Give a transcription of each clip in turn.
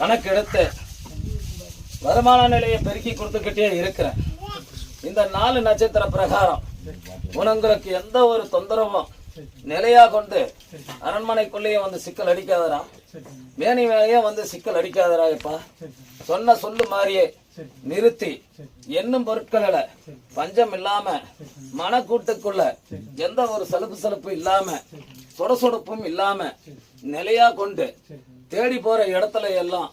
கணக்கு எடுத்து வருமான நிலையை பெருக்கி கொடுத்துக்கிட்டே இருக்கிறேன். இந்த 4 நட்சத்திர பிரகாரம் உங்களுக்கு எந்த ஒரு தொந்தரவும் நிலையா கொண்டு அரண்மனைக்குள்ளேயே வந்து சிக்கல் அடிக்காதரா, மேனி மேலேயே வந்து சிக்கல் அடிக்காதரா. இப்ப சொன்ன சொல்லு மாதிரியே நிறுத்தி என்னும் பொருட்கள பஞ்சம் இல்லாம மனக்கூட்டுக்குள்ள எந்த ஒரு சலுப்பு இல்லாம சொடசொடுப்பும் இல்லாம நிலையா கொண்டு தேடி போற இடத்துல எல்லாம்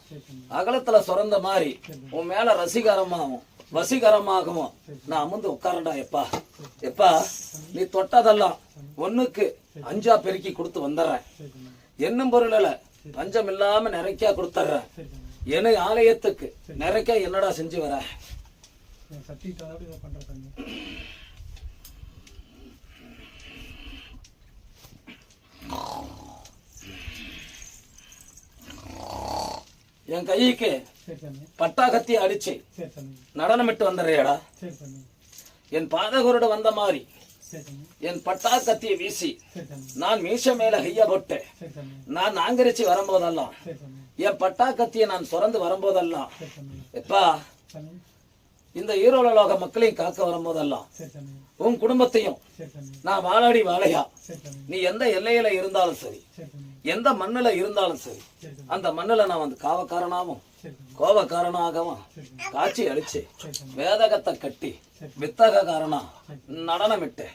அகலத்துல சுரந்த மாதிரி உன் மேல ரசிகரமாகவும் வசீகரமாகவும் நான் அமர்ந்து உட்காரண்டா. எப்பா எப்பா நீ தொட்டதெல்லாம் 1க்கு 5 பெருக்கி கொடுத்து வந்துடுறேன். என்னும் பொருள பஞ்சம் இல்லாம நிறைக்க கொடுத்துட்றேன். என்னை ஆலயத்துக்கு நிறைக்க என்னடா செஞ்சு வர. என் கைக்கு பட்டா கத்தி அடிச்சு நடனமிட்டு வந்துடுறியடா. என் பாதகரோட வந்த மாதிரி என் பட்டா கத்தியை வீசி நான் மீச மேல கைய போட்டு நான் நாங்கரிச்சு வரும்போதெல்லாம் என் பட்டா கத்தியை நான் சுரந்து வரும்போதெல்லாம் எப்பா இந்த ஈரோலோக மக்களையும் காக்க வரும்போதெல்லாம் உன் குடும்பத்தையும் நான் வாழாடி வாழையா நீ எந்த எல்லையில இருந்தாலும் சரி, எந்த மண்ணுல இருந்தாலும் சரி, அந்த மண்ணுல நான் வந்து காவக்காரனாவும் கோபக்காரனாகவும் காட்சி அடிச்சு வேதகத்தை கட்டி வித்தகக்காரனா நடனமிட்டு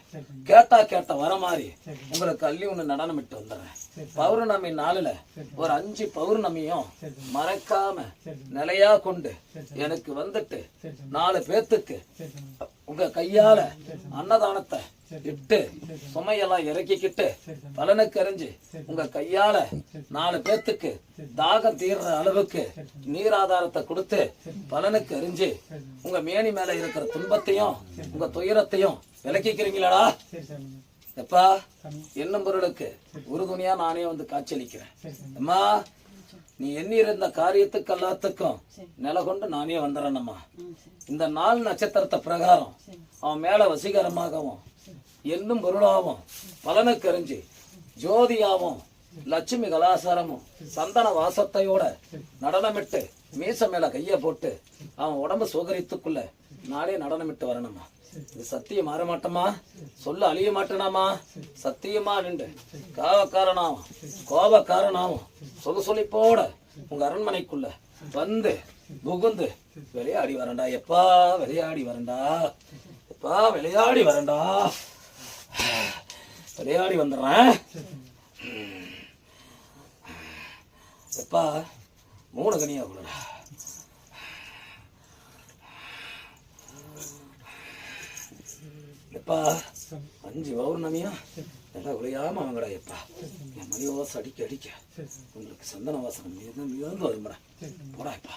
கேட்ட வர மாதிரி உங்களுக்கு அள்ளி ஒண்ணு நடனமிட்டு வந்துடுறேன். பௌர்ணமி நாளில ஒரு 5 பௌர்ணமியும் மறக்காம நிலையா கொண்டு எனக்கு வந்துட்டு 4 பேத்துக்கு உங்க கையால அன்னதானத்தை இட்டு சுமையெல்லாம் இறக்கிக்கிட்டு பலனுக்கு அறிஞ்சு உங்க கையால 4 பேத்துக்கு தாகம் தீர்ற அளவுக்கு நீராதாரத்தை கொடுத்து பலனுக்கு அறிஞ்சு உங்க மேனி மேல இருக்கிற துன்பத்தையும் உங்க துயரத்தையும் விளக்கிக்கிறீங்களாடா. எப்பா என்னும் பொருளுக்கு உறுதுணையா நானே வந்து காட்சியளிக்கிறேன். அம்மா நீ எண்ணி இருந்த காரியத்துக்கு எல்லாத்துக்கும் நில கொண்டு நானே வந்துடுறேன்ம்மா. இந்த 4 நட்சத்திரத்தை பிரகாரம் அவன் மேல வசீகரமாகவும் என்னும் பொருளாகவும் பலனுக்கு அறிஞ்சு ஜோதியாவும் லட்சுமி கலாசாரமும் சந்தன வாசத்தையோட நடனமிட்டு மீச மேல கைய போட்டு அவன் உடம்பு சோகரித்துக்குள்ள நானே நடனமிட்டு வரணுமா. இது சத்தியம் மாற மாட்டோமா, சொல்ல அழிய மாட்டேனாமா. சத்தியமா நின்று காவக்காரனாவும் கோபக்காரனாவும் சொலிப்போட உங்க அரண்மனைக்குள்ள வந்து புகுந்து விளையாடி வரண்டா. எப்பா விளையாடி வரண்டா, எப்பா விளையாடி வரண்டா, விளையாடி வந்துடுறேன். எப்பா 3 கனியா கொடுடா. எப்பா 5 பௌர்ணமியா எல்லாம் விளையாம வாங்கடா. எப்பா என் மணி வாசம் அடிக்க உங்களுக்கு சந்தன வாசனம் மிகுந்து வரும்படா. போடா எப்பா.